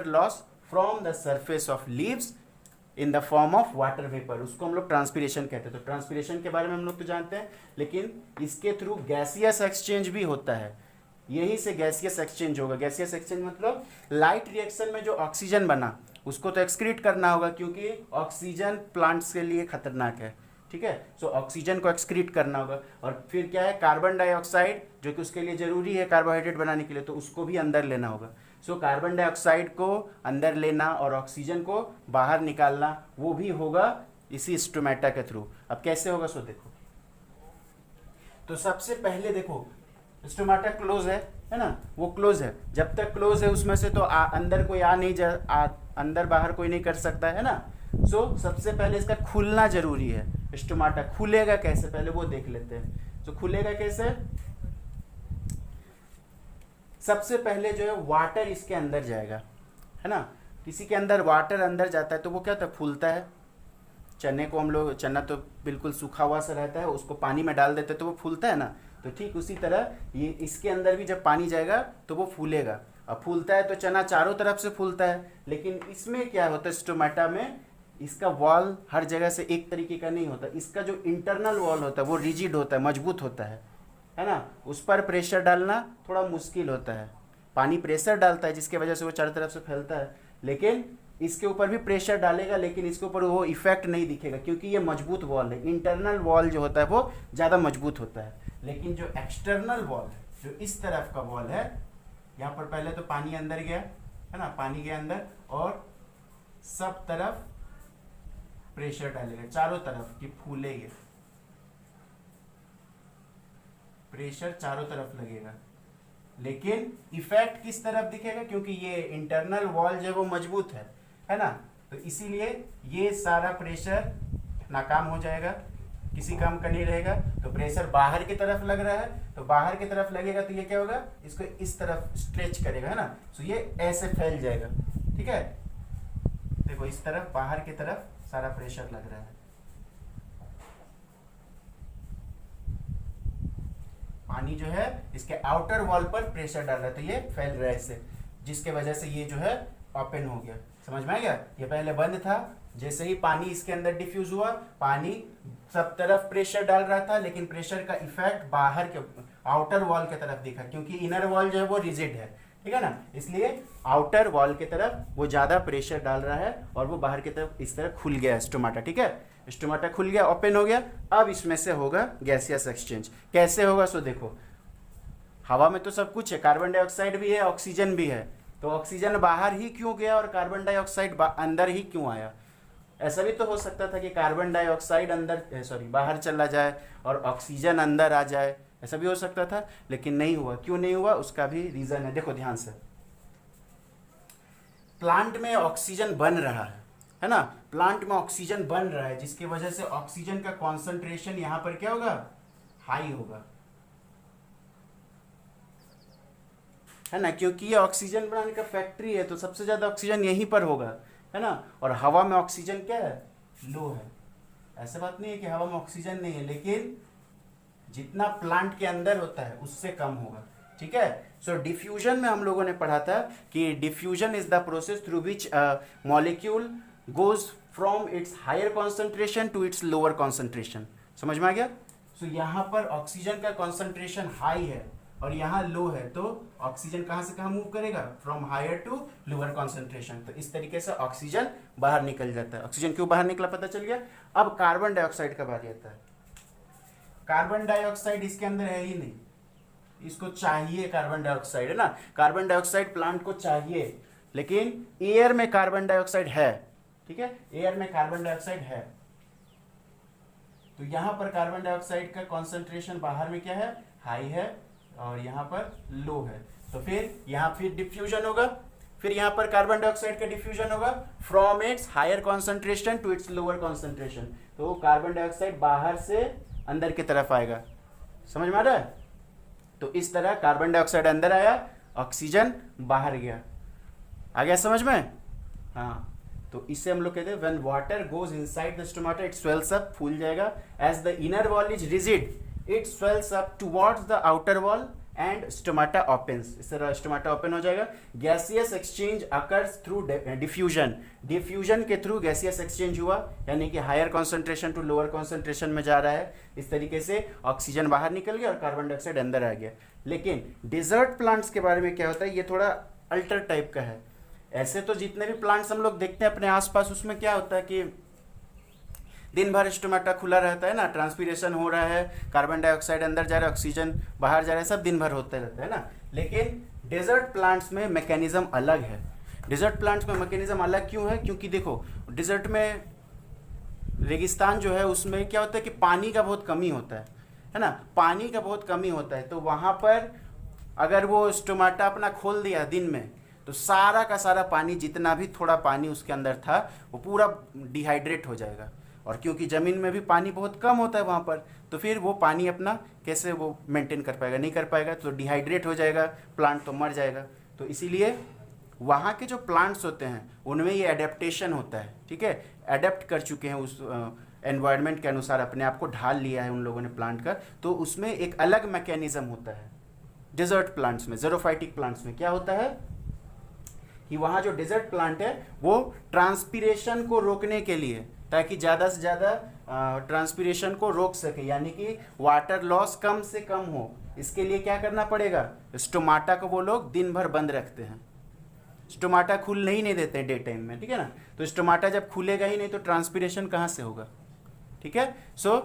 loss from the surface of leaves in the form of water vapour, उसको हम लोग ट्रांसपीरेशन कहते हैं। तो ट्रांसपीरेशन के बारे में हम लोग तो जानते हैं, लेकिन इसके थ्रू गैसियस एक्सचेंज भी होता है। यही से गैसियस एक्सचेंज होगा। गैसियस एक्सचेंज मतलब लाइट रिएक्शन में जो ऑक्सीजन बना उसको तो एक्सक्रीट करना होगा, क्योंकि ऑक्सीजन प्लांट्स के लिए खतरनाक है, ठीक है। सो ऑक्सीजन को एक्सक्रीट करना होगा, और फिर क्या है, कार्बन डाइऑक्साइड जो कि उसके लिए जरूरी है कार्बोहाइड्रेट बनाने के लिए, तो उसको भी अंदर लेना होगा। सो कार्बन डाइऑक्साइड को अंदर लेना और ऑक्सीजन को बाहर निकालना, वो भी होगा इसी स्टोमाटा के थ्रू। अब कैसे होगा सो देखो। तो सबसे पहले देखो स्टोमाटा क्लोज है ना, वो क्लोज है। जब तक क्लोज है उसमें से तो अंदर कोई अंदर बाहर कोई नहीं कर सकता, है ना। सो सबसे पहले इसका खुलना जरूरी है। स्टोमाटा खुलेगा कैसे, पहले वो देख लेते हैं। तो खुलेगा कैसे? सबसे पहले जो है वाटर इसके अंदर जाएगा, है ना। किसी के अंदर वाटर अंदर जाता है तो वो क्या होता है, फूलता है। चने को हम लोग, चना तो बिल्कुल सूखा हुआ सा रहता है, उसको पानी में डाल देते हैं तो वो फूलता है ना। तो ठीक उसी तरह ये इसके अंदर भी जब पानी जाएगा तो वो फूलेगा। अब फूलता है तो चना चारों तरफ से फूलता है, लेकिन इसमें क्या होता है, स्टोमाटा में इसका वॉल हर जगह से एक तरीके का नहीं होता। इसका जो इंटरनल वॉल होता है वो रिजिड होता है, मजबूत होता है ना। उस पर प्रेशर डालना थोड़ा मुश्किल होता है। पानी प्रेशर डालता है जिसके वजह से वो चारों तरफ से फैलता है, लेकिन इसके ऊपर भी प्रेशर डालेगा, लेकिन इसके ऊपर वो इफेक्ट नहीं दिखेगा, क्योंकि ये मजबूत वॉल है। इंटरनल वॉल जो होता है वो ज़्यादा मजबूत होता है, लेकिन जो एक्सटर्नल वॉल है, जो इस तरफ का वॉल है, यहाँ पर पहले तो पानी अंदर गया, है ना, पानी गया अंदर और सब तरफ प्रेशर डालेगा, चारों तरफ कि फूलेंगे, प्रेशर चारों तरफ लगेगा, लेकिन इफेक्ट किस तरफ दिखेगा, क्योंकि ये इंटरनल वॉल जो है वो मजबूत है ना। तो इसीलिए ये सारा प्रेशर नाकाम हो जाएगा, किसी काम का नहीं रहेगा। तो प्रेशर बाहर की तरफ लग रहा है, तो बाहर की तरफ लगेगा तो ये क्या होगा, इसको इस तरफ स्ट्रेच करेगा, है ना। तो ये ऐसे फैल जाएगा, ठीक है। देखो इस तरफ बाहर की तरफ सारा प्रेशर लग रहा है, पानी जो है इसके आउटर वॉल पर प्रेशर डाल रहा है, तो ये फैल रहा है ऐसे। जिसके वजह से ये जो है ओपन हो गया। समझ में आ गया? ये पहले बंद था, जैसे ही पानी इसके अंदर डिफ्यूज हुआ, पानी सब तरफ प्रेशर डाल रहा था, लेकिन प्रेशर का इफेक्ट बाहर के आउटर वॉल की तरफ दिखा, क्योंकि इनर वॉल जो है वो रिजिड है, ठीक है ना, इसलिए आउटर वॉल की तरफ वो ज्यादा प्रेशर डाल रहा है और वो बाहर की तरफ इस तरह खुल गया स्टोमाटा। ठीक है, स्टोमाटा खुल गया, ओपन हो गया। अब इसमें से होगा गैसियस एक्सचेंज। कैसे होगा? सो देखो, हवा में तो सब कुछ है, कार्बन डाइऑक्साइड भी है, ऑक्सीजन भी है, तो ऑक्सीजन बाहर ही क्यों गया और कार्बन डाइऑक्साइड अंदर ही क्यों आया? ऐसा भी तो हो सकता था कि कार्बन डाइऑक्साइड बाहर चला जाए और ऑक्सीजन अंदर आ जाए, ऐसा भी हो सकता था, लेकिन नहीं हुआ। क्यों नहीं हुआ? उसका भी रीजन है। देखो ध्यान से, प्लांट में ऑक्सीजन बन रहा है ना, प्लांट में ऑक्सीजन बन रहा है, जिसकी वजह से ऑक्सीजन का कॉन्सेंट्रेशन यहां पर क्या होगा? हाई होगा, है ना, क्योंकि ये ऑक्सीजन बनाने का फैक्ट्री है, तो सबसे ज्यादा ऑक्सीजन यहीं पर होगा, है ना। और हवा में ऑक्सीजन क्या है? लो है। ऐसा बात नहीं है कि हवा में ऑक्सीजन नहीं है, लेकिन जितना प्लांट के अंदर होता है उससे कम होगा। ठीक है, सो डिफ्यूजन में हम लोगों ने पढ़ा था कि diffusion is the process through which molecule goes from its higher concentration to its lower concentration. समझ में आ गया? सो यहाँ पर ऑक्सीजन का कॉन्सेंट्रेशन हाई है और यहाँ लो है, तो ऑक्सीजन कहाँ से कहाँ मूव करेगा? From higher to lower concentration. तो इस तरीके से ऑक्सीजन बाहर निकल जाता है। ऑक्सीजन क्यों बाहर निकला पता चल गया। अब कार्बन डाइऑक्साइड का बारी आता है। कार्बन डाइऑक्साइड इसके अंदर है ही नहीं, इसको चाहिए कार्बन डाइऑक्साइड, है ना, कार्बन डाइऑक्साइड प्लांट को चाहिए, लेकिन एयर में कार्बन डाइऑक्साइड है। ठीक है, एयर में कार्बन डाइऑक्साइड है, तो यहां पर कार्बन डाइऑक्साइड का कॉन्सेंट्रेशन बाहर में क्या है? हाई है, और यहाँ पर लो है, तो फिर यहाँ फिर डिफ्यूजन होगा, फिर यहाँ पर कार्बन डाइऑक्साइड का डिफ्यूजन होगा from its higher concentration to its lower concentration. तो कार्बन डाइऑक्साइड बाहर से अंदर की तरफ आएगा। समझ में आ रहा है? तो इस तरह कार्बन डाइऑक्साइड अंदर आया, ऑक्सीजन बाहर गया। आ गया समझ में? हाँ, तो इससे हम लोग कहते हैं when water goes inside the stomata it swells up, फूल जाएगा। As the inner wall is rigid it swells up towards the outer wall and stomata opens। इस तरह स्टोमाटा ओपन हो जाएगा। Gaseous exchange occurs through diffusion। Diffusion के through gaseous exchange हुआ, यानी कि higher concentration to lower concentration में जा रहा है। इस तरीके से ऑक्सीजन बाहर निकल गया और कार्बन डाइऑक्साइड अंदर आ गया। लेकिन डिजर्ट प्लांट्स के बारे में क्या होता है, ये थोड़ा अल्टर टाइप का है। ऐसे तो जितने भी प्लांट्स हम लोग देखते हैं अपने आसपास, उसमें क्या होता है कि दिन भर स्टोमाटा खुला रहता है ना, ट्रांसपीरेशन हो रहा है, कार्बन डाइऑक्साइड अंदर जा रहा है, ऑक्सीजन बाहर जा रहा है, सब दिन भर होता रहता है ना। लेकिन डेजर्ट प्लांट्स में मैकेनिज्म अलग है। डेजर्ट प्लांट्स में मैकेनिज्म अलग क्यों है? क्योंकि देखो, डेजर्ट में रेगिस्तान जो है उसमें क्या होता है कि पानी का बहुत कमी होता है ना, पानी का बहुत कमी होता है। तो वहाँ पर अगर वो स्टोमाटा अपना खोल दिया दिन में, तो सारा का सारा पानी, जितना भी थोड़ा पानी उसके अंदर था, वो पूरा डिहाइड्रेट हो जाएगा। और क्योंकि ज़मीन में भी पानी बहुत कम होता है वहाँ पर, तो फिर वो पानी अपना कैसे वो मेंटेन कर पाएगा? नहीं कर पाएगा, तो डिहाइड्रेट हो जाएगा, प्लांट तो मर जाएगा। तो इसीलिए वहाँ के जो प्लांट्स होते हैं उनमें ये एडेप्टेशन होता है। ठीक है, एडेप्ट कर चुके हैं उस एनवायरनमेंट के अनुसार, अपने आप को ढाल लिया है उन लोगों ने प्लांट का, तो उसमें एक अलग मैकेनिज्म होता है। डेजर्ट प्लांट्स में, ज़ेरोफाइटिक प्लांट्स में क्या होता है कि वहाँ जो डेजर्ट प्लांट है वो ट्रांसपीरेशन को रोकने के लिए, ताकि ज़्यादा से ज़्यादा ट्रांसपीरेशन को रोक सके, यानी कि वाटर लॉस कम से कम हो, इसके लिए क्या करना पड़ेगा? स्टोमाटा को वो लोग दिन भर बंद रखते हैं, स्टोमाटा खुलने ही नहीं देते हैं डे टाइम में। ठीक है ना, तो स्टोमाटा जब खुलेगा ही नहीं तो ट्रांसपीरेशन कहाँ से होगा? ठीक है, सो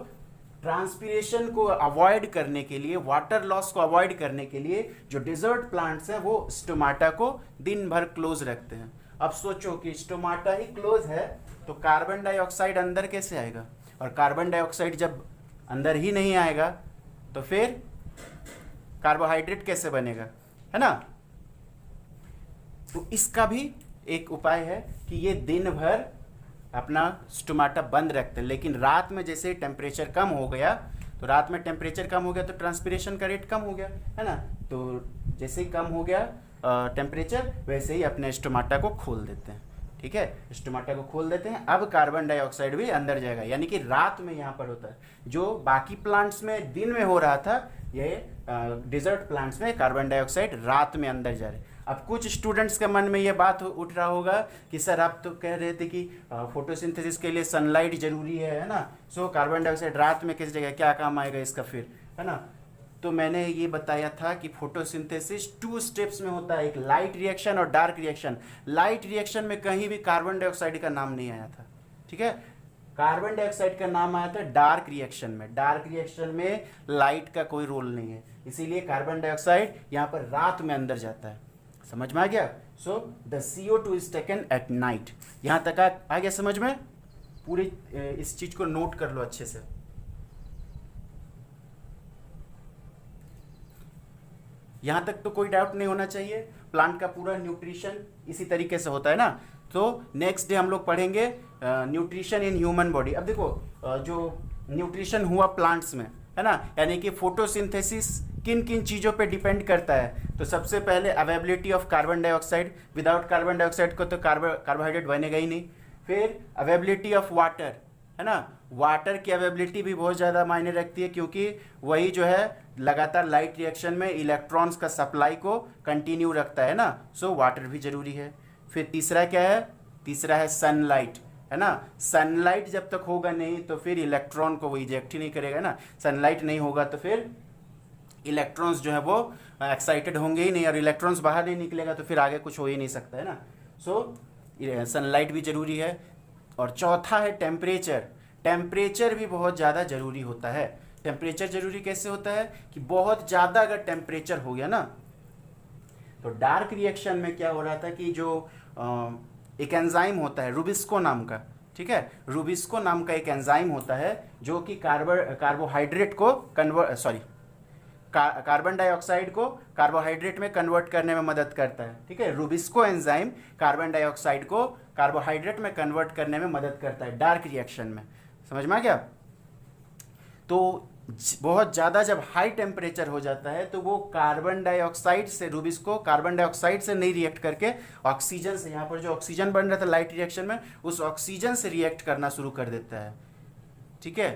ट्रांसपीरेशन को अवॉइड करने के लिए, वाटर लॉस को अवॉइड करने के लिए जो डेजर्ट प्लांट्स हैं वो स्टोमाटा को दिन भर क्लोज रखते हैं। अब सोचो कि स्टोमाटा ही क्लोज है तो कार्बन डाइऑक्साइड अंदर कैसे आएगा? और कार्बन डाइऑक्साइड जब अंदर ही नहीं आएगा तो फिर कार्बोहाइड्रेट कैसे बनेगा, है ना। तो इसका भी एक उपाय है कि ये दिन भर अपना स्टोमाटा बंद रखते हैं, लेकिन रात में जैसे टेम्परेचर कम हो गया, तो रात में टेम्परेचर कम हो गया तो ट्रांसपीरेशन का रेट कम हो गया, है ना। तो जैसे ही कम हो गया टेम्परेचर, वैसे ही अपने स्टोमाटा को खोल देते हैं। ठीक है, स्टोमाटा को खोल देते हैं। अब कार्बन डाइऑक्साइड भी अंदर जाएगा, यानी कि रात में यहाँ पर होता है। जो बाकी प्लांट्स में दिन में हो रहा था, ये डेजर्ट प्लांट्स में कार्बन डाइऑक्साइड रात में अंदर जा रहे हैं। अब कुछ स्टूडेंट्स के मन में ये बात उठ रहा होगा कि सर आप तो कह रहे थे कि फोटोसिंथेसिस के लिए सनलाइट जरूरी है ना, सो कार्बन डाइऑक्साइड रात में किस जगह क्या काम आएगा इसका फिर, है ना। तो मैंने ये बताया था कि फोटोसिंथेसिस 2 स्टेप्स में होता है, एक लाइट रिएक्शन और डार्क रिएक्शन। लाइट रिएक्शन में कहीं भी कार्बन डाइऑक्साइड का नाम नहीं आया था, ठीक है। कार्बन डाइऑक्साइड का नाम आया था डार्क रिएक्शन में। डार्क रिएक्शन में लाइट का कोई रोल नहीं है, इसीलिए कार्बन डाइऑक्साइड यहाँ पर रात में अंदर जाता है। समझ में आ गया? So the CO2 is taken at night. यहाँ तक आ गया समझ में? पूरी इस चीज को नोट कर लो अच्छे से। यहाँ तक तो कोई डाउट नहीं होना चाहिए। प्लांट का पूरा न्यूट्रिशन इसी तरीके से होता है ना। तो नेक्स्ट डे हम लोग पढ़ेंगे न्यूट्रिशन इन ह्यूमन बॉडी। अब देखो जो न्यूट्रिशन हुआ प्लांट्स में, है ना, यानी कि फोटोसिंथेसिस किन किन चीज़ों पे डिपेंड करता है। तो सबसे पहले availability of carbon dioxide, without carbon dioxide को तो कार्बोहाइड्रेट बनेगा ही नहीं। फिर अवेलेबिलिटी ऑफ वाटर, है ना, वाटर की अवेलेबिलिटी भी बहुत ज़्यादा मायने रखती है, क्योंकि वही जो है लगातार लाइट रिएक्शन में इलेक्ट्रॉन्स का सप्लाई को कंटिन्यू रखता है ना, सो वाटर भी जरूरी है। फिर तीसरा क्या है? तीसरा है सनलाइट, है ना। सनलाइट जब तक होगा नहीं तो फिर इलेक्ट्रॉन को वो इजेक्ट ही नहीं करेगा ना। सनलाइट नहीं होगा तो फिर इलेक्ट्रॉन्स जो है वो एक्साइटेड होंगे ही नहीं, और इलेक्ट्रॉन्स बाहर नहीं निकलेगा तो फिर आगे कुछ हो ही नहीं सकता, है ना। सो सनलाइट भी जरूरी है। और चौथा है टेम्परेचर। टेम्परेचर भी बहुत ज़्यादा जरूरी होता है। टेम्परेचर जरूरी कैसे होता है कि बहुत ज़्यादा अगर टेम्परेचर हो गया ना, तो डार्क रिएक्शन में क्या हो रहा था कि जो एक एंजाइम होता है रूबिस्को नाम का, ठीक है, रूबिस्को नाम का एक एंजाइम होता है जो कि कार्बोहाइड्रेट को कार्बन डाइऑक्साइड को कार्बोहाइड्रेट में कन्वर्ट करने में मदद करता है, ठीक है। रूबिस्को एंजाइम कार्बन डाइऑक्साइड को कार्बोहाइड्रेट में कन्वर्ट करने में मदद करता है डार्क रिएक्शन में। समझ में आ गया? तो बहुत ज़्यादा जब हाई टेम्परेचर हो जाता है तो वो कार्बन डाइऑक्साइड से, रूबिस्को कार्बन डाइऑक्साइड से नहीं रिएक्ट करके ऑक्सीजन से, यहाँ पर जो ऑक्सीजन बन रहा था लाइट रिएक्शन में, उस ऑक्सीजन से रिएक्ट करना शुरू कर देता है, ठीक है।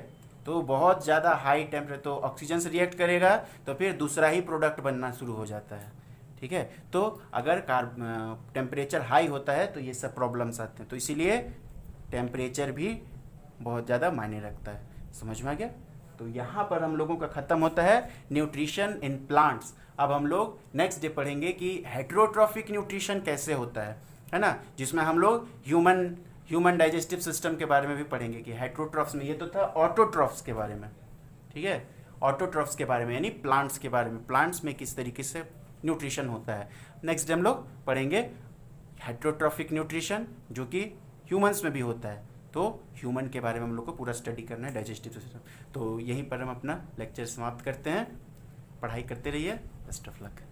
तो बहुत ज़्यादा हाई टेम्परेचर, तो ऑक्सीजन से रिएक्ट करेगा तो फिर दूसरा ही प्रोडक्ट बनना शुरू हो जाता है, ठीक है। तो अगर टेम्परेचर हाई होता है तो ये सब प्रॉब्लम्स आते हैं, तो इसीलिए टेम्परेचर भी बहुत ज़्यादा मायने रखता है। समझ में आ गया? तो यहाँ पर हम लोगों का खत्म होता है न्यूट्रिशन इन प्लांट्स। अब हम लोग नेक्स्ट डे पढ़ेंगे कि हेट्रोट्रॉफिक न्यूट्रिशन कैसे होता है ना, जिसमें हम लोग ह्यूमन डाइजेस्टिव सिस्टम के बारे में भी पढ़ेंगे कि हेट्रोट्रॉफ्स में, ये तो था ऑटोट्रॉफ्स के बारे में, ठीक है, ऑटोट्रॉफ्स के बारे में यानी प्लांट्स के बारे में, प्लांट्स में किस तरीके से न्यूट्रिशन होता है। नेक्स्ट डे हम लोग पढ़ेंगे हेट्रोट्रॉफिक न्यूट्रिशन जो कि ह्यूमंस में भी होता है। तो ह्यूमन के बारे में हम लोग को पूरा स्टडी करना है, डाइजेस्टिव सिस्टम। तो यहीं पर हम अपना लेक्चर समाप्त करते हैं। पढ़ाई करते रहिए। Best of luck.